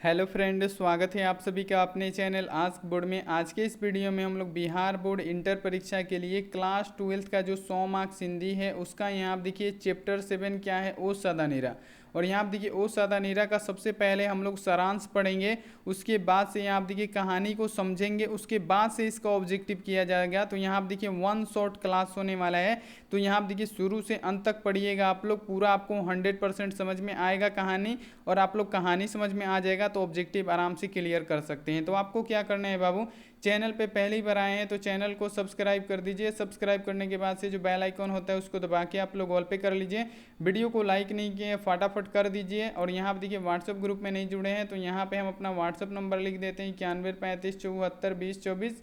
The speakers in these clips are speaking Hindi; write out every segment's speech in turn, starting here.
हेलो फ्रेंड, स्वागत है आप सभी का अपने चैनल आस्क बोर्ड में। आज के इस वीडियो में हम लोग बिहार बोर्ड इंटर परीक्षा के लिए क्लास 12 का जो 100 मार्क्स हिंदी है उसका यहाँ आप देखिए चैप्टर 7 क्या है, ओ सदा नीरा। और यहाँ आप देखिए ओ सदा नीरा का सबसे पहले हम लोग सारांश पढ़ेंगे, उसके बाद से यहाँ आप देखिए कहानी को समझेंगे, उसके बाद से इसका ऑब्जेक्टिव किया जाएगा। तो यहाँ आप देखिए वन शॉट क्लास होने वाला है। तो यहाँ आप देखिए शुरू से अंत तक पढ़िएगा आप लोग, पूरा आपको 100% समझ में आएगा कहानी। और आप लोग कहानी समझ में आ जाएगा तो ऑब्जेक्टिव आराम से क्लियर कर सकते हैं। तो आपको क्या करना है बाबू, चैनल पे पहली बार आए हैं तो चैनल को सब्सक्राइब कर दीजिए। सब्सक्राइब करने के बाद से जो बेल आइकॉन होता है उसको दबा के आप लोग ऑल पे कर लीजिए। वीडियो को लाइक नहीं किए फटाफट कर दीजिए। और यहाँ आप देखिए व्हाट्सअप ग्रुप में नहीं जुड़े हैं तो यहाँ पे हम अपना व्हाट्सअप नंबर लिख देते हैं 9135742024।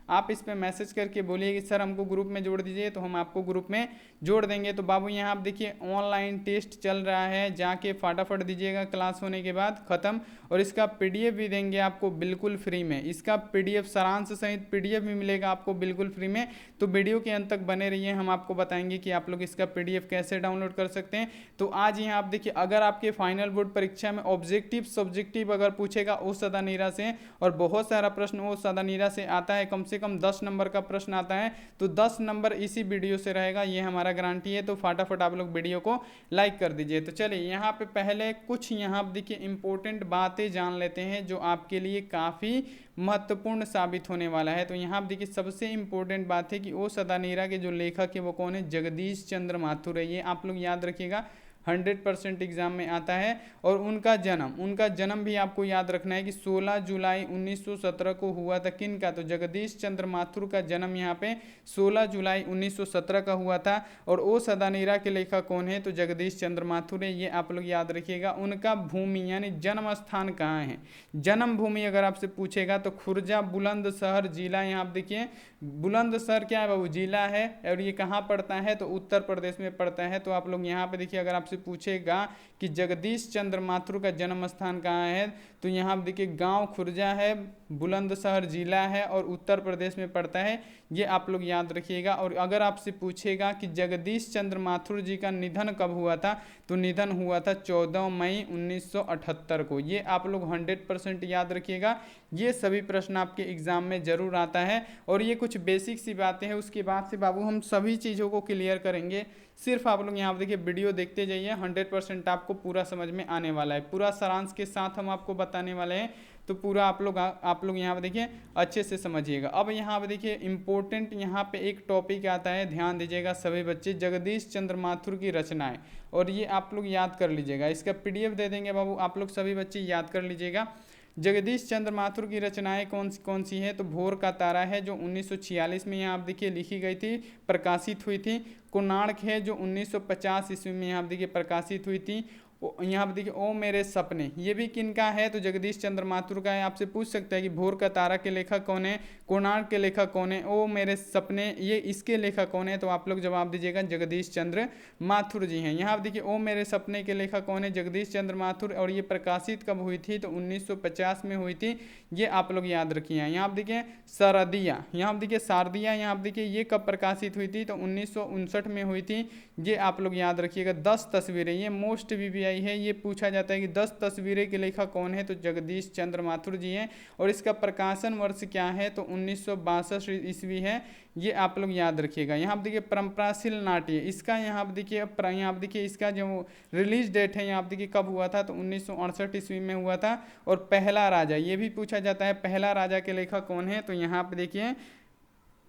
आप इस पर मैसेज करके बोलिए कि सर हमको ग्रुप में जोड़ दीजिए, तो हम आपको ग्रुप में जोड़ देंगे। तो बाबू यहाँ आप देखिए ऑनलाइन टेस्ट चल रहा है, जाके फटाफट दीजिएगा क्लास होने के बाद ख़त्म। और इसका पीडीएफ भी देंगे आपको बिल्कुल फ्री में। इसका पीडीएफ सारांश सहित पीडीएफ भी मिलेगा आपको बिल्कुल फ्री में। तो वीडियो के अंत तक बने रहिए, हम आपको बताएंगे कि आप लोग इसका पीडीएफ कैसे डाउनलोड कर सकते हैं। तो आज यहाँ आप देखिए अगर आपके फाइनल बोर्ड परीक्षा में ऑब्जेक्टिव सब्जेक्टिव अगर पूछेगा ओ सदा नीरा से, और बहुत सारा प्रश्न ओ सदा नीरा से आता है, कम से कम 10 नंबर का प्रश्न आता है, तो 10 नंबर इसी वीडियो से रहेगा, ये हमारा गारंटी है। तो फटाफट आप लोग वीडियो को लाइक कर दीजिए। तो चलिए यहाँ पे पहले कुछ यहाँ देखिए इंपॉर्टेंट बातें जान लेते हैं जो आपके लिए काफ़ी महत्वपूर्ण साबित होने वाला है। तो यहाँ देखिए सबसे इंपॉर्टेंट बात है कि ओ सदा नीरा के जो लेखक है वो कौन है, जगदीश चंद्र माथुर है। ये आप लोग याद रखिएगा, 100% एग्जाम में आता है। और उनका जन्म भी आपको याद रखना है कि 16 जुलाई 1917 को हुआ था। किन का, तो जगदीश चंद्र माथुर का जन्म यहाँ पे 16 जुलाई 1917 का हुआ था। और ओ सदा नीरा के लेखक कौन है, तो जगदीश चंद्र माथुर है, ये आप लोग याद रखिएगा। उनका भूमि यानी जन्म स्थान कहाँ है, जन्म भूमि अगर आपसे पूछेगा तो खुर्जा बुलंदशहर जिला। यहाँ आप देखिए बुलंदशहर क्या है बाबू, जिला है। और ये कहाँ पड़ता है, तो उत्तर प्रदेश में पड़ता है। तो आप लोग यहाँ पे देखिए अगर आपसे पूछेगा कि जगदीश चंद्र माथुर का जन्म स्थान कहाँ है, तो यहाँ देखिए गांव खुर्जा है, बुलंदशहर जिला है और उत्तर प्रदेश में पड़ता है। ये आप लोग याद रखिएगा। और अगर आपसे पूछेगा कि जगदीश चंद्र माथुर जी का निधन कब हुआ था, तो निधन हुआ था 14 मई 1978 को। ये आप लोग 100% याद रखिएगा। ये सभी प्रश्न आपके एग्जाम में जरूर आता है। और ये कुछ बेसिक सी बातें हैं, उसके बाद से बाबू हम सभी चीज़ों को क्लियर करेंगे। सिर्फ आप लोग यहाँ देखिए वीडियो देखते जाइए, 100% आपको पूरा समझ में आने वाला है। पूरा सारांश के साथ हम आपको बताने वाले हैं। तो पूरा आप लोग यहाँ पे देखिए अच्छे से समझिएगा। अब यहाँ पे देखिए इंपॉर्टेंट यहाँ पे एक टॉपिक आता है, ध्यान दीजिएगा सभी बच्चे, जगदीश चंद्र माथुर की रचनाएं। और ये आप लोग याद कर लीजिएगा, इसका पीडीएफ दे देंगे बाबू, आप लोग सभी बच्चे याद कर लीजिएगा। जगदीश चंद्र माथुर की रचनाएं कौन सी है, तो भोर का तारा है जो 1946 में यहाँ आप देखिए लिखी गई थी, प्रकाशित हुई थी। कोणार्क है जो 1950 ईस्वी में यहाँ आप देखिए प्रकाशित हुई थी। यहाँ पे देखिए ओ मेरे सपने, ये भी किन का है, तो जगदीश चंद्र माथुर का है। आपसे पूछ सकता है कि भोर का तारा के लेखक कौन है, कोणार्क के लेखक कौन है, ओ मेरे सपने ये इसके लेखक कौन है, तो आप लोग जवाब दीजिएगा जगदीश चंद्र माथुर जी हैं। यहाँ देखिए ओ मेरे सपने के लेखक कौन है, जगदीश चंद्र माथुर। और ये प्रकाशित कब हुई थी, तो 1950 में हुई थी। ये आप लोग याद रखिए। यहाँ आप देखिए सरदिया, यहाँ आप देखिए शारदिया, यहाँ आप देखिए ये कब प्रकाशित हुई थी, तो 1959 में हुई थी। ये आप लोग याद रखिएगा। 10 तस्वीरें, ये मोस्ट वीवीआई है। ये पूछा जाता है कि 10 तस्वीरें के लेखक कौन है, तो जगदीश चंद्र माथुर जी हैं। और इसका प्रकाशन वर्ष क्या है, तो 1962 ईस्वी है। ये आप लोग याद रखिएगा। यहाँ आप देखिए परंपराशील नाट्य, इसका यहाँ आप देखिए इसका जो रिलीज डेट है यहाँ आप देखिए कब हुआ था, तो 1968 ईस्वी में हुआ था। और पहला राजा, ये भी पूछा जाता है, पहला राजा के लेखक कौन है, तो यहाँ पे देखिए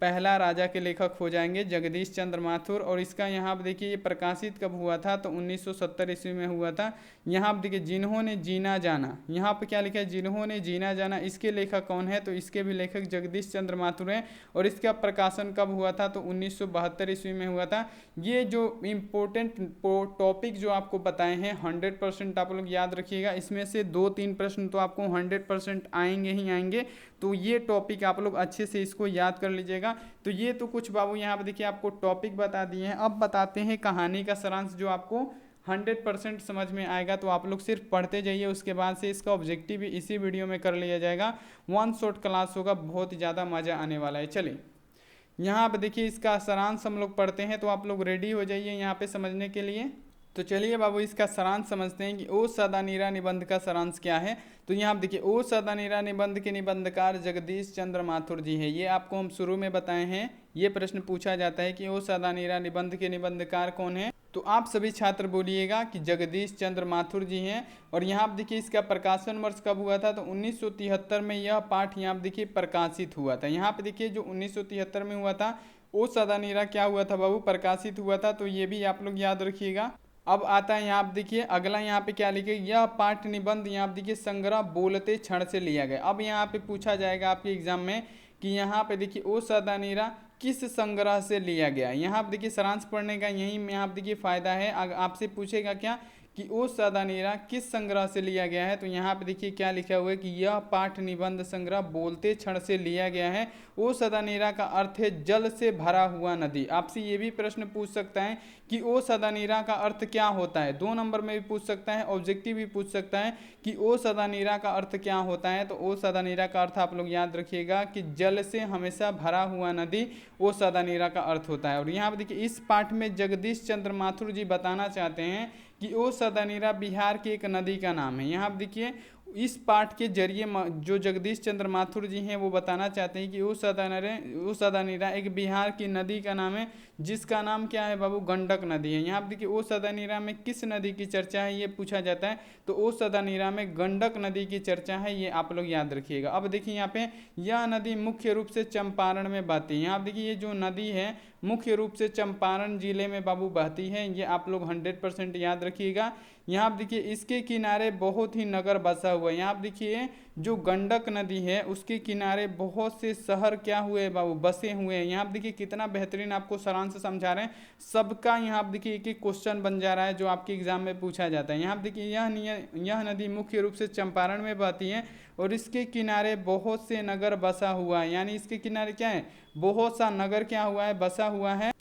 पहला राजा के लेखक हो जाएंगे जगदीश चंद्र माथुर। और इसका यहाँ पर देखिए ये प्रकाशित कब हुआ था, तो 1970 ईस्वी में हुआ था। यहाँ पर देखिए जिन्होंने जीना जाना, यहाँ पर क्या लिखा है, जिन्होंने जीना जाना, इसके लेखक कौन है, तो इसके भी लेखक जगदीश चंद्र माथुर हैं। और इसका प्रकाशन कब हुआ था, तो 1972 ईस्वी में हुआ था। ये जो इम्पोर्टेंट टॉपिक जो आपको बताए हैं 100% आप लोग याद रखिएगा। इसमें से 2-3 प्रश्न तो आपको 100% आएंगे ही आएंगे। तो ये टॉपिक आप लोग अच्छे से इसको याद कर लीजिएगा। तो ये तो कुछ बाबू यहाँ पे देखिए आपको टॉपिक बता दिए हैं। अब बताते हैं कहानी का सारांश जो आपको 100% समझ में आएगा। तो आप लोग सिर्फ पढ़ते जाइए, उसके बाद से इसका ऑब्जेक्टिव भी इसी वीडियो में कर लिया जाएगा। वन शॉट क्लास होगा, बहुत ही ज़्यादा मज़ा आने वाला है। चलिए यहाँ पे देखिए इसका सारांश हम लोग पढ़ते हैं। तो आप लोग रेडी हो जाइए यहाँ पे समझने के लिए। तो चलिए बाबू इसका सारांश समझते हैं कि ओ सदा नीरा निबंध का सारांश क्या है। तो यहाँ आप देखिए, ओ सदा नीरा निबंध के निबंधकार जगदीश चंद्र माथुर जी हैं। ये आपको हम शुरू में बताए हैं। ये प्रश्न पूछा जाता है कि ओ सदा नीरा निबंध के निबंधकार कौन है, तो आप सभी छात्र बोलिएगा कि जगदीश चंद्र माथुर जी हैं। और यहाँ आप देखिए इसका प्रकाशन वर्ष कब हुआ था, तो 1973 में यह पाठ यहाँ आप देखिए प्रकाशित हुआ था। यहाँ पे देखिए जो 1973 में हुआ था, ओ सदा नीरा क्या हुआ था बाबू, प्रकाशित हुआ था। तो ये भी आप लोग याद रखिएगा। अब आता है यहाँ आप देखिए अगला, यहाँ पे क्या लिखे, यह पाठ निबंध यहाँ आप देखिए संग्रह बोलते क्षण से लिया गया। अब यहाँ पे पूछा जाएगा आपके एग्जाम में कि यहाँ पे देखिए ओ सदा नीरा किस संग्रह से लिया गया। यहाँ आप देखिए सारांश पढ़ने का यही में आप देखिए फायदा है। आपसे पूछेगा क्या कि ओ सदा नीरा किस संग्रह से लिया गया है, तो यहाँ पे देखिए क्या लिखा हुआ है कि यह पाठ निबंध संग्रह बोलते क्षण से लिया गया है। ओ सदा नीरा का अर्थ है जल से भरा हुआ नदी। आपसे ये भी प्रश्न पूछ सकता है कि ओ सदा नीरा का अर्थ क्या होता है, 2 नंबर में भी पूछ सकता है, ऑब्जेक्टिव भी पूछ सकता है कि ओ सदा नीरा का अर्थ क्या होता है। तो ओ सदा नीरा का अर्थ आप लोग याद रखिएगा कि जल से हमेशा भरा हुआ नदी ओ सदा नीरा का अर्थ होता है। और यहाँ पर देखिए इस पाठ में जगदीश चंद्र माथुर जी बताना चाहते हैं कि ओ सदा नीरा बिहार की एक नदी का नाम है। यहाँ आप देखिए इस पाठ के जरिए जो जगदीश चंद्र माथुर जी हैं वो बताना चाहते हैं कि ओ सदा नीरा एक बिहार की नदी का नाम है, जिसका नाम क्या है बाबू, गंडक नदी है। यहाँ आप देखिए ओ सदा नीरा में किस नदी की चर्चा है ये पूछा जाता है, तो ओ सदा नीरा में गंडक नदी की चर्चा है, ये आप लोग याद रखिएगा। अब देखिए यहाँ पे यह नदी मुख्य रूप से चंपारण में बहती है। यहाँ आप देखिए ये जो नदी है मुख्य रूप से चंपारण जिले में बाबू बहती है, ये आप लोग 100% याद रखिएगा। यहाँ आप देखिए इसके किनारे बहुत ही नगर बसा हुआ है। यहाँ आप देखिए जो गंडक नदी है उसके किनारे बहुत से शहर क्या हुए बाबू, बसे हुए हैं। यहाँ आप देखिए कितना बेहतरीन आपको सारांश समझा रहे हैं, सबका यहाँ आप देखिए एक एक क्वेश्चन बन जा रहा है जो आपके एग्जाम में पूछा जाता है। यहाँ आप देखिए यह नदी मुख्य रूप से चंपारण में बहती है और इसके किनारे बहुत से नगर बसा हुआ है। यानी इसके किनारे क्या है, बहुत सा नगर क्या हुआ है, बसा हुआ है।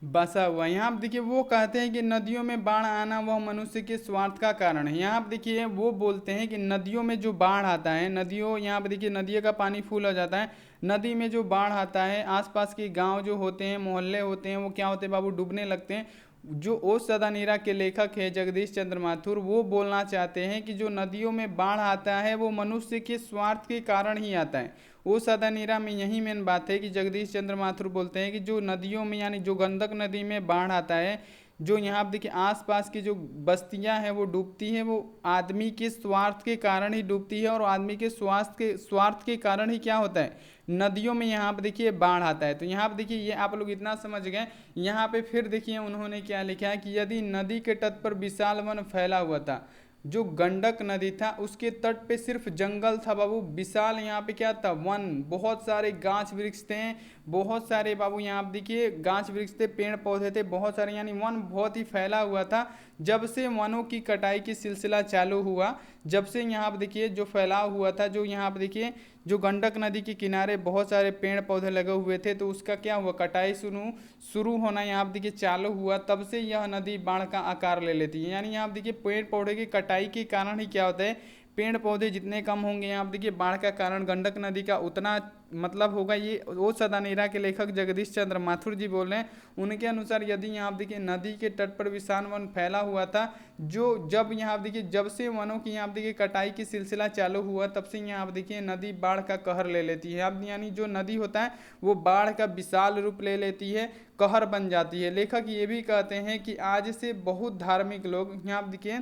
यहाँ आप देखिए वो कहते हैं कि नदियों में बाढ़ आना वह मनुष्य के स्वार्थ का कारण है। यहाँ आप देखिए वो बोलते हैं कि नदियों में जो बाढ़ आता है, नदियों यहाँ पर देखिए नदियों का पानी फुल हो जाता है, नदी में जो बाढ़ आता है आसपास के गांव जो होते हैं, मोहल्ले होते हैं, वो क्या होते हैं बाबू, डूबने लगते हैं। जो ओ सदा नीरा के लेखक है जगदीश चंद्र माथुर, वो बोलना चाहते हैं कि जो नदियों में बाढ़ आता है वो मनुष्य के स्वार्थ के कारण ही आता है। ओ सदा नीरा में यही मेन बात है कि जगदीश चंद्र माथुर बोलते हैं कि जो नदियों में यानी जो गंडक नदी में बाढ़ आता है, जो यहाँ आप देखिए आसपास की जो बस्तियां हैं वो डूबती हैं, वो आदमी के स्वार्थ के कारण ही डूबती है। और आदमी के स्वार्थ के कारण ही क्या होता है, नदियों में यहाँ पे देखिए बाढ़ आता है। तो यहाँ पे देखिए ये आप लोग इतना समझ गए। यहाँ पे फिर देखिए उन्होंने क्या लिखा है कि यदि नदी के तट पर विशाल वन फैला हुआ था, जो गंडक नदी था उसके तट पे सिर्फ जंगल था बाबू, विशाल यहाँ पे क्या था, वन, बहुत सारे गाछ वृक्ष थे, बहुत सारे बाबू यहाँ आप देखिए गाछ वृक्ष थे, पेड़ पौधे थे बहुत सारे, यानी वन बहुत ही फैला हुआ था। जब से वनों की कटाई की सिलसिला चालू हुआ, जब से यहाँ आप देखिए जो फैलाव हुआ था, जो यहाँ आप देखिए जो गंडक नदी के किनारे बहुत सारे पेड़ पौधे लगे हुए थे, तो उसका क्या हुआ, कटाई शुरू होना यहाँ आप देखिए चालू हुआ, तब से यह नदी बाढ़ का आकार ले लेती है। यानी यहाँ आप देखिए पेड़ पौधे की कटाई के कारण ही क्या होता है, पेड़ पौधे जितने कम होंगे यहाँ आप देखिए बाढ़ का कारण गंडक नदी का उतना मतलब होगा। ये ओ सदा नीरा के लेखक जगदीश चंद्र माथुर जी बोल रहे हैं। उनके अनुसार यदि यहाँ आप देखिए नदी के तट पर विशाल वन फैला हुआ था, जो जब यहाँ आप देखिए जब से वनों की यहाँ आप देखिए कटाई की सिलसिला चालू हुआ, तब से यहाँ आप देखिए नदी बाढ़ का कहर ले लेती है। अब यानी जो नदी होता है वो बाढ़ का विशाल रूप ले लेती है, कहर बन जाती है। लेखक ये भी कहते हैं कि आज से बहुत धार्मिक लोग यहाँ आप देखिए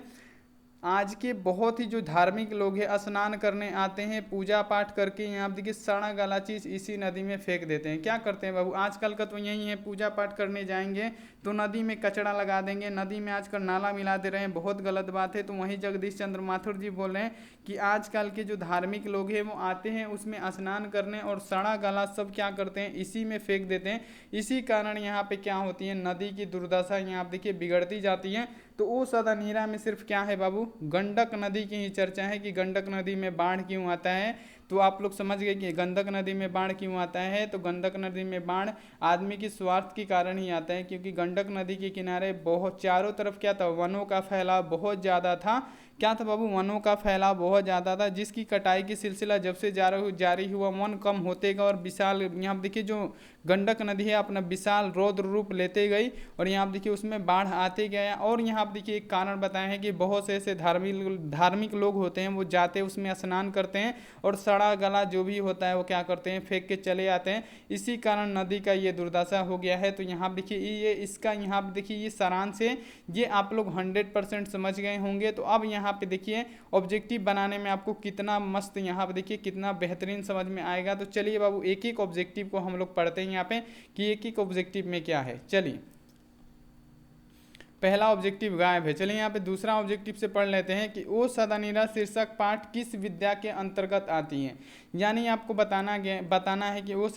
आज के बहुत ही जो धार्मिक लोग हैं स्नान करने आते हैं, पूजा पाठ करके यहाँ आप देखिए सड़ा गला चीज़ इसी नदी में फेंक देते हैं। क्या करते हैं बाबू, आजकल का तो यही है, पूजा पाठ करने जाएंगे तो नदी में कचरा लगा देंगे, नदी में आजकल नाला मिला दे रहे हैं, बहुत गलत बात है। तो वहीं जगदीश चंद्र माथुर जी बोल रहे हैं कि आजकल के जो धार्मिक लोग हैं वो आते हैं उसमें स्नान करने और सड़ा गला सब क्या करते हैं इसी में फेंक देते हैं। इसी कारण यहाँ पे क्या होती है, नदी की दुर्दशा यहाँ आप देखिए बिगड़ती जाती है। तो ओ सदा नीरा में सिर्फ क्या है बाबू, गंडक नदी की ही चर्चा है कि गंडक नदी में बाढ़ क्यों आता है। तो आप लोग समझ गए कि गंडक नदी में बाढ़ क्यों आता है। तो गंडक नदी में बाढ़ आदमी के स्वार्थ के कारण ही आता है, क्योंकि गंडक नदी के किनारे बहुत चारों तरफ क्या था, वनों का फैलाव बहुत ज़्यादा था। क्या था बाबू, वनों का फैलाव बहुत ज़्यादा था, जिसकी कटाई की सिलसिला जब से जारी हुआ वन कम होते गए और विशाल, यहाँ पर देखिए जो गंडक नदी है अपना विशाल रौद्र रूप लेते गई और यहाँ पर देखिए उसमें बाढ़ आते गया। और यहाँ पर देखिए एक कारण बताए हैं कि बहुत से ऐसे धार्मिक लोग होते हैं, वो जाते उसमें स्नान करते हैं और सड़ा गला जो भी होता है वो क्या करते हैं, फेंक के चले आते हैं। इसी कारण नदी का ये दुर्दशा हो गया है। तो यहाँ देखिए ये इसका यहाँ पे देखिए ये सारांश है, ये आप लोग 100% समझ गए होंगे। तो अब यहाँ पे देखिए ऑब्जेक्टिव बनाने में आपको कितना मस्त, यहाँ पे देखिए कितना बेहतरीन समझ में आएगा। तो चलिए बाबू एक एक ऑब्जेक्टिव को हम लोग पढ़ते हैं यहाँ पे कि एक एक ऑब्जेक्टिव में क्या है। चलिए पहला ऑब्जेक्टिव गायब है। चलिए यहाँ पे दूसरा ऑब्जेक्टिव से पढ़ लेते हैं कि ओ सदानीरा शीर्षक पाठ किस विद्या के अंतर्गत आती है। यानी आपको बताना है कि ओ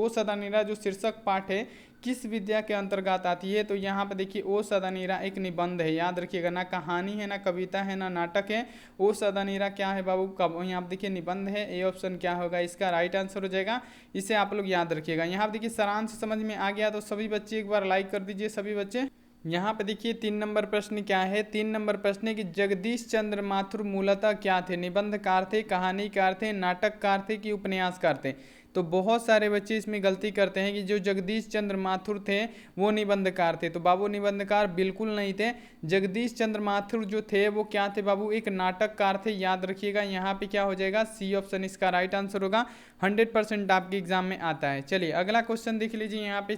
सदानीरा जो शीर्षक पाठ है किस विद्या के अंतर्गत आती है। तो यहाँ पे देखिए ओ सदानीरा एक निबंध है, याद रखिएगा, ना कहानी है, ना कविता है, ना नाटक है। ओ सदानीरा क्या है बाबू, कब यहाँ पे देखिए निबंध है। ए ऑप्शन क्या होगा इसका राइट आंसर हो जाएगा, इसे आप लोग याद रखिएगा। यहाँ पे देखिए सारांश समझ में आ गया तो सभी बच्चे एक बार लाइक कर दीजिए, सभी बच्चे। यहाँ पे देखिए 3 नंबर प्रश्न क्या है, 3 नंबर प्रश्न है कि जगदीश चंद्र माथुर मूलतः क्या थे, निबंधकार थे, कहानीकार थे, नाटककार थे कि उपन्यासकार थे। तो बहुत सारे बच्चे इसमें गलती करते हैं कि जो जगदीश चंद्र माथुर थे वो निबंधकार थे। तो बाबू निबंधकार बिल्कुल नहीं थे। जगदीश चंद्र माथुर जो थे वो क्या थे बाबू, एक नाटककार थे, याद रखिएगा। यहाँ पे क्या हो जाएगा, सी ऑप्शन इसका राइट आंसर होगा, 100% आपके एग्जाम में आता है। चलिए अगला क्वेश्चन देख लीजिए, यहाँ पे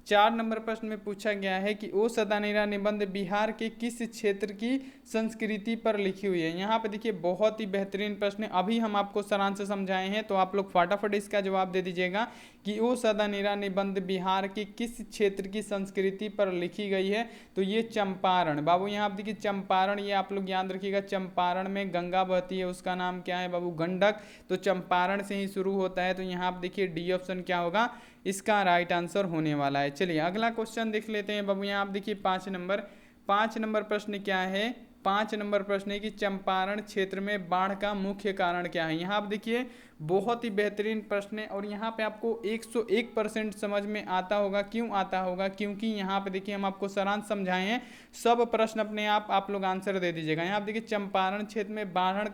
4 नंबर प्रश्न में पूछा गया है कि ओ सदानीरा निबंध बिहार के किस क्षेत्र की संस्कृति पर लिखी हुई है। यहाँ पे देखिए बहुत ही बेहतरीन प्रश्न है, अभी हम आपको सारांश समझाए हैं, तो आप लोग फटाफट इसका जवाब दे दीजिएगा कि ओ सदानीरा निबंध बिहार के किस क्षेत्र की संस्कृति पर लिखी गई है। तो ये चंपारण बाबू, यहाँ पे देखिए चंपारण, ये आप लोग याद रखिएगा, चंपारण में गंगा बहती है, उसका नाम क्या है बाबू, गंडक। तो चंपारण से ही शुरू होता है। तो यहाँ पे देखिए डी ऑप्शन क्या होगा, इसका राइट आंसर होने वाला है। चलिए अगला क्वेश्चन देख लेते हैं बाबू। यहाँ आप देखिए 5 नंबर प्रश्न क्या है, 5 नंबर प्रश्न है कि चंपारण क्षेत्र में बाढ़ का मुख्य कारण क्या है। यहाँ आप देखिए बहुत ही बेहतरीन प्रश्न है और यहाँ पे आपको 101% समझ में आता होगा। क्यों आता होगा, क्योंकि यहाँ पे देखिए हम आपको सारांश समझाए हैं, सब प्रश्न अपने आप लोग आंसर दे दीजिएगा। यहाँ पे देखिए चंपारण क्षेत्र में बाढ़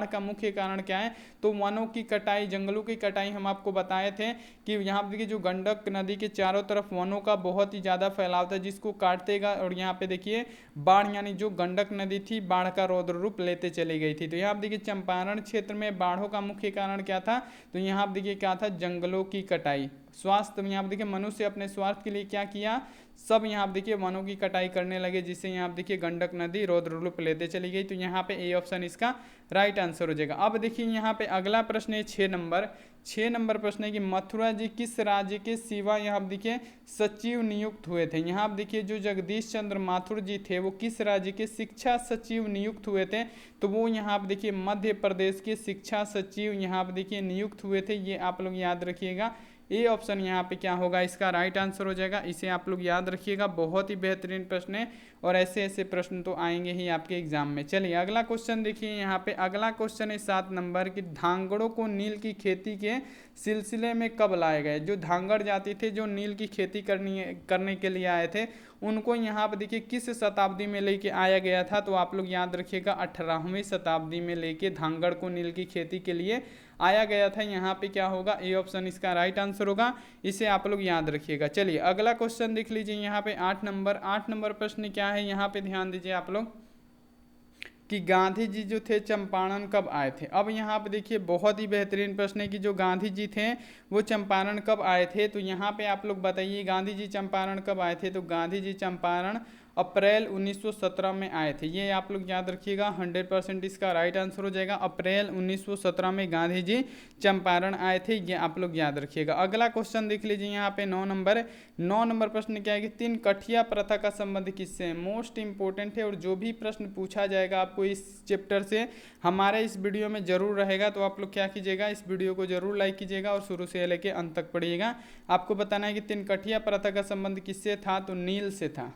का मुख्य कारण क्या है। तो वनों की कटाई, जंगलों की कटाई हम आपको बताए थे कि यहाँ पे देखिए जो गंडक नदी के चारों तरफ वनों का बहुत ही ज़्यादा फैलाव था, जिसको काटतेगा और यहाँ पे देखिए बाढ़, यानी जो गंडक नदी थी बाढ़ का रौद्र रूप लेते चली गई थी। तो यहाँ पे देखिए चंपारण क्षेत्र में बाढ़ों का मुख्य कारण क्या था। तो यहाँ पे देखिए क्या था, जंगलों की कटाई। स्वास्थ्य, यहाँ पे देखिए मनुष्य अपने स्वार्थ के लिए क्या किया, सब यहाँ पे देखिए वनों की कटाई करने लगे, जिससे यहाँ पे देखिए गंडक नदी रौद्र रूप लेते चली गई। तो यहाँ पे ए ऑप्शन इसका राइट आंसर हो जाएगा। अब देखिए यहाँ पे अगला प्रश्न है 6 नंबर प्रश्न है कि मथुरा जी किस राज्य के सिवा यहाँ पे देखिए सचिव नियुक्त हुए थे। यहाँ पे देखिए जो जगदीश चंद्र माथुर जी थे वो किस राज्य के शिक्षा सचिव नियुक्त हुए थे। तो वो यहाँ पे देखिए मध्य प्रदेश के शिक्षा सचिव यहाँ पे देखिए नियुक्त हुए थे, ये आप लोग याद रखिएगा। ए ऑप्शन यहाँ पे क्या होगा, इसका राइट आंसर हो जाएगा, इसे आप लोग याद रखिएगा। बहुत ही बेहतरीन प्रश्न है और ऐसे ऐसे प्रश्न तो आएंगे ही आपके एग्जाम में। चलिए अगला क्वेश्चन देखिए, यहाँ पे अगला क्वेश्चन है 7 नंबर कि धांगड़ों को नील की खेती के सिलसिले में कब लाए गए। जो धांगड़ जाति थे जो नील की खेती करने के लिए आए थे, उनको यहाँ पे देखिए किस शताब्दी में लेके आया गया था। तो आप लोग याद रखिएगा 18वीं शताब्दी में लेके धांगड़ को नील की खेती के लिए आया गया था। यहाँ पे क्या होगा, ए ऑप्शन इसका राइट आंसर होगा, इसे आप लोग याद रखिएगा। चलिए अगला क्वेश्चन देख लीजिए, यहाँ पे 8 नंबर प्रश्न क्या है, यहाँ पे ध्यान दीजिए आप लोग कि गांधी जी जो थे चंपारण कब आए थे। अब यहाँ पे देखिए बहुत ही बेहतरीन प्रश्न है कि जो गांधी जी थे वो चंपारण कब आए थे। तो यहाँ पे आप लोग बताइए गांधी जी चंपारण कब आए थे। तो गांधी जी चंपारण अप्रैल 1917 में आए थे, ये आप लोग याद रखिएगा, 100% इसका राइट आंसर हो जाएगा। अप्रैल 1917 में गांधी जी चंपारण आए थे, ये आप लोग याद रखिएगा। अगला क्वेश्चन देख लीजिए, यहाँ पे 9 नंबर प्रश्न क्या है कि 3 कठिया प्रथा का संबंध किससे है। मोस्ट इंपॉर्टेंट है और जो भी प्रश्न पूछा जाएगा आपको इस चैप्टर से हमारे इस वीडियो में जरूर रहेगा। तो आप लोग क्या कीजिएगा, इस वीडियो को जरूर लाइक कीजिएगा और शुरू से लेके अंत तक पढ़िएगा। आपको बताना है कि 3 कठिया प्रथा का संबंध किससे था। तो नील से था।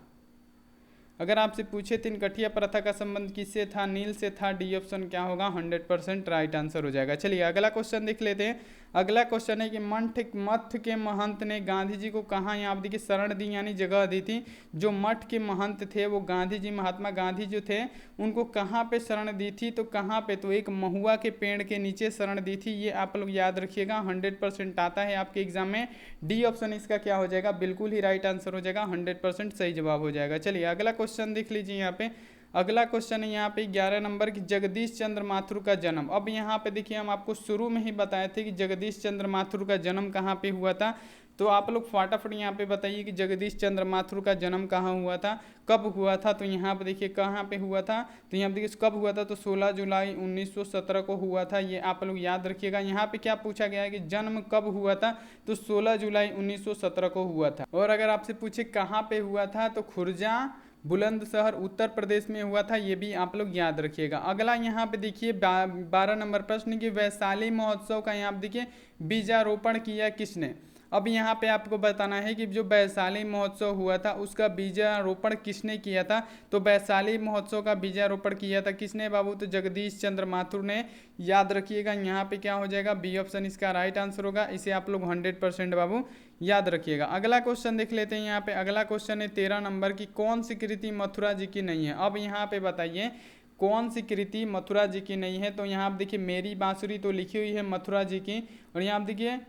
अगर आपसे पूछे तिनकठिया प्रथा का संबंध किससे था, नील से था, डी ऑप्शन क्या होगा, 100% राइट आंसर हो जाएगा। चलिए अगला क्वेश्चन देख लेते हैं। अगला क्वेश्चन है कि मठ के महंत ने गांधी जी को कहाँ, यहाँ आप देखिए शरण दी यानी जगह दी थी। जो मठ के महंत थे वो गांधी जी, महात्मा गांधी जो थे उनको कहाँ पे शरण दी थी, तो कहाँ पे, तो एक महुआ के पेड़ के नीचे शरण दी थी। ये आप लोग याद रखिएगा, 100% आता है आपके एग्जाम में। डी ऑप्शन इसका क्या हो जाएगा, बिल्कुल ही राइट आंसर हो जाएगा, 100% सही जवाब हो जाएगा। चलिए अगला क्वेश्चन देख लीजिए यहाँ पे। अगला क्वेश्चन है यहाँ पे 11 नंबर की, जगदीश चंद्र माथुर का जन्म। अब यहाँ पे देखिए हम आपको शुरू में ही बताए थे कि जगदीश चंद्र माथुर का जन्म कहाँ पे हुआ था। तो आप लोग फटाफट यहाँ पे बताइए कि जगदीश चंद्र माथुर का जन्म कहाँ हुआ था, कब हुआ था। तो यहाँ पे देखिए कहाँ पे हुआ था, तो यहाँ पे देखिए कब हुआ था, तो 16 जुलाई 1917 को हुआ था। ये आप लोग याद रखिएगा। यहाँ पे क्या पूछा गया है कि जन्म कब हुआ था, तो 16 जुलाई 1917 को हुआ था। और अगर आपसे पूछे कहाँ पे हुआ था, तो खुर्जा बुलंदशहर उत्तर प्रदेश में हुआ था। ये भी आप लोग याद रखिएगा। अगला यहाँ पे देखिए 12 नंबर प्रश्न की, वैशाली महोत्सव का यहाँ पे देखिए बीजारोपण किया किसने। अब यहाँ पे आपको बताना है कि जो वैशाली महोत्सव हुआ था उसका बीजारोपण किसने किया था। तो वैशाली महोत्सव का बीजारोपण किया था किसने बाबू, तो जगदीश चंद्र माथुर ने। याद रखिएगा यहाँ पे क्या हो जाएगा, बी ऑप्शन इसका राइट आंसर होगा। इसे आप लोग 100% बाबू याद रखिएगा। अगला क्वेश्चन देख लेते हैं यहाँ पे। अगला क्वेश्चन है 13 नंबर की, कौन सी कृति मथुरा जी की नहीं है। अब यहाँ पे बताइए कौन सी कृति मथुरा जी की नहीं है। तो यहाँ आप देखिए मेरी बांसुरी तो लिखी हुई है मथुरा जी की, और यहाँ आप देखिए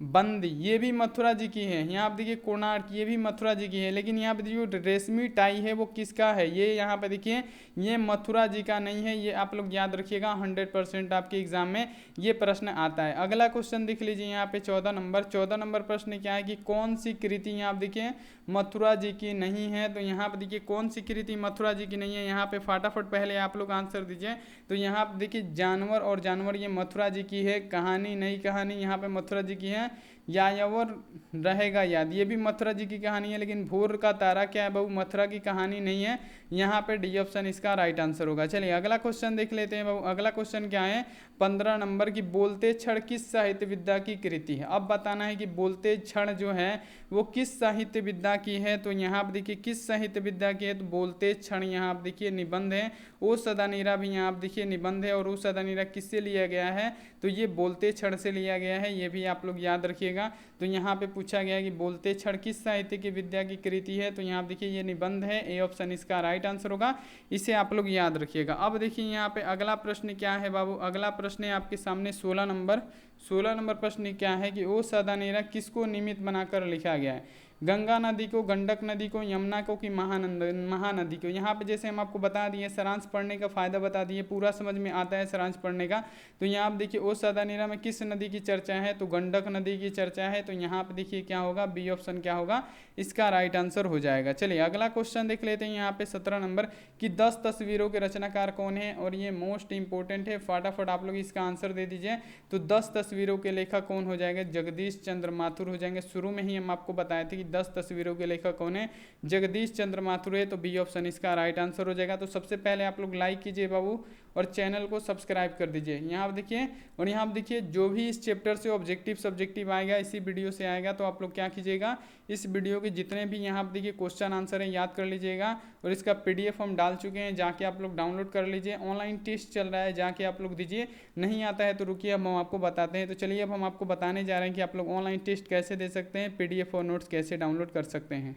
बंदी ये भी मथुरा जी की है। यहाँ आप देखिए कोणार्क ये भी मथुरा जी की है, लेकिन यहाँ पे जो रेशमी टाई है वो किसका है, ये यहाँ पे देखिए ये मथुरा जी का नहीं है। ये आप लोग याद रखिएगा, 100% आपके एग्जाम में ये प्रश्न आता है। अगला क्वेश्चन देख लीजिए यहाँ पे 14 नंबर प्रश्न क्या है कि कौन सी कृति यहाँ आप देखिए मथुरा जी की नहीं है। तो यहाँ पे देखिए कौन सी कृति मथुरा जी की नहीं है, यहाँ पे फटाफट पहले आप लोग आंसर दीजिए। तो यहाँ पे देखिए जानवर और जानवर ये मथुरा जी की है, कहानी नई कहानी यहाँ पे मथुरा जी की है, यायावर रहेगा याद ये भी मथुरा जी की कहानी है। लेकिन भोर का तारा क्या है बाबू, मथुरा की कहानी नहीं है। यहाँ पे डी ऑप्शन इसका राइट आंसर होगा। चलिए अगला क्वेश्चन देख लेते हैं बाबू। अगला क्वेश्चन क्या है, 15 नंबर की, बोलते क्षण किस साहित्य विद्या की कृति है। अब बताना है कि बोलते क्षण जो है वो किस साहित्य विद्या की है। तो यहाँ आप देखिए किस साहित्य विद्या की है, तो बोलते क्षण यहाँ आप देखिए निबंध है। ओ सदा नीरा भी यहाँ आप देखिए निबंध है, और ओ सदा नीरा किससे लिया गया है, तो ये बोलते क्षण से लिया गया है। ये भी आप लोग याद रखिएगा। तो यहाँ पे पूछा गया है कि बोलते क्षण किस साहित्य की विद्या की कृति है। तो यहाँ आप देखिए ये निबंध है, ए ऑप्शन इसका राइट आंसर होगा। इसे आप लोग याद रखिएगा। अब देखिए यहाँ पे अगला प्रश्न क्या है बाबू। अगला प्रश्न है आपके सामने 16 नंबर प्रश्न क्या है कि ओ सदा नीरा किसको निमित्त बनाकर लिखा गया है। गंगा नदी को, गंडक नदी को, यमुना को कि महानदी को। यहाँ पे जैसे हम आपको बता दिए सारांश पढ़ने का फायदा बता दिए, पूरा समझ में आता है सारांश पढ़ने का। तो यहाँ पे देखिए ओ सदा नीरा में किस नदी की चर्चा है, तो गंडक नदी की चर्चा है। तो यहाँ पे देखिए क्या होगा, बी ऑप्शन क्या होगा, इसका राइट आंसर हो जाएगा। चलिए अगला क्वेश्चन देख लेते हैं यहाँ पे 17 नंबर की, 10 तस्वीरों के रचनाकार कौन है, और ये मोस्ट इंपॉर्टेंट है, फटाफट आप लोग इसका आंसर दे दीजिए। तो 10 तस्वीरों के लेखक कौन हो जाएंगे, जगदीश चंद्र माथुर हो जाएंगे। शुरू में ही हम आपको बताए थे कि 10 तस्वीरों के लेखक कौन है, जगदीश चंद्र माथुर है। तो बी ऑप्शन इसका राइट आंसर हो जाएगा। तो सबसे पहले आप लोग लाइक कीजिए बाबू, और चैनल को सब्सक्राइब कर दीजिए। यहाँ देखिए, और यहाँ देखिए जो भी इस चैप्टर से ऑब्जेक्टिव सब्जेक्टिव आएगा इसी वीडियो से आएगा। तो आप लोग क्या कीजिएगा, इस वीडियो के जितने भी यहाँ पर देखिए क्वेश्चन आंसर है याद कर लीजिएगा, और इसका PDF हम डाल चुके हैं, जाके आप लोग डाउनलोड कर लीजिए। ऑनलाइन टेस्ट चल रहा है, जाके आप लोग दीजिए। नहीं आता है तो रुकिए, अब हम आपको बताते हैं। तो चलिए अब हम आपको बताने जा रहे हैं कि आप लोग ऑनलाइन टेस्ट कैसे दे सकते हैं, PDF और नोट्स कैसे डाउनलोड कर सकते हैं।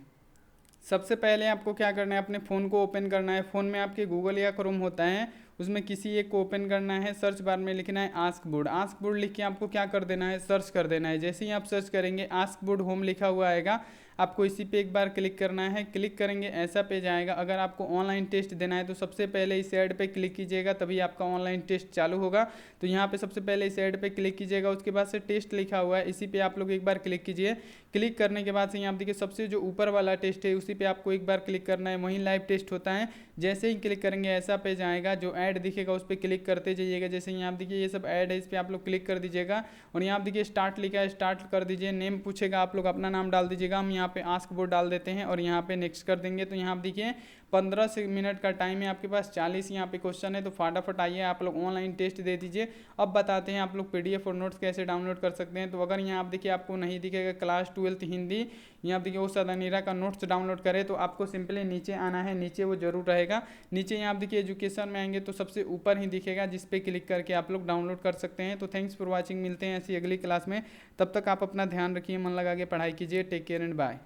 सबसे पहले आपको क्या करना है, अपने फ़ोन को ओपन करना है। फ़ोन में आपके गूगल या क्रोम होता है, उसमें किसी एक को ओपन करना है। सर्च बार में लिखना है आस्क बोर्ड। आस्क बोर्ड लिख के आपको क्या कर देना है, सर्च कर देना है। जैसे ही आप सर्च करेंगे आस्क बोर्ड होम लिखा हुआ आएगा, आपको इसी पे एक बार क्लिक करना है। क्लिक करेंगे ऐसा पेज आएगा। अगर आपको ऑनलाइन टेस्ट देना है तो सबसे पहले इस ऐड पे क्लिक कीजिएगा, तभी आपका ऑनलाइन टेस्ट चालू होगा। तो यहाँ पे सबसे पहले इस ऐड पे क्लिक कीजिएगा, उसके बाद से टेस्ट लिखा हुआ है, इसी पे आप लोग एक बार क्लिक कीजिए। क्लिक करने के बाद से यहाँ देखिए सबसे जो ऊपर वाला टेस्ट है उसी पे आपको एक बार क्लिक करना है, वहीं लाइव टेस्ट होता है। जैसे ही क्लिक करेंगे ऐसा पेज आएगा, जो ऐड दिखेगा उस पर क्लिक करते जाइएगा। जैसे यहाँ देखिए ये सब ऐड है, इस पर आप लोग क्लिक कर दीजिएगा, और यहाँ देखिए स्टार्ट लिखा है, स्टार्ट कर दीजिए। नेम पूछेगा, आप लोग अपना नाम डाल दीजिएगा। हम यहाँ पे आस्क बोर्ड डाल देते हैं और यहाँ पे नेक्स्ट कर देंगे। तो यहाँ देखिए 15 मिनट का टाइम है आपके पास, 40 यहाँ पे क्वेश्चन है। तो फटाफट आइए आप लोग ऑनलाइन टेस्ट दे दीजिए। अब बताते हैं आप लोग PDF और नोट्स कैसे डाउनलोड कर सकते हैं। तो अगर यहाँ आप देखिए आपको नहीं दिखेगा क्लास 12th हिंदी। यहाँ देखिए वो सदनीरा का नोट्स डाउनलोड करें तो आपको सिंपली नीचे आना है, नीचे वो जरूर रहेगा। नीचे यहाँ आप देखिए एजुकेशन में आएंगे तो सबसे ऊपर ही दिखेगा, जिस पे क्लिक करके आप लोग डाउनलोड कर सकते हैं। तो थैंक्स फॉर वॉचिंग, मिलते हैं ऐसी अगली क्लास में। तब तक आप अपना ध्यान रखिए, मन लगा के पढ़ाई कीजिए। Take care and bye.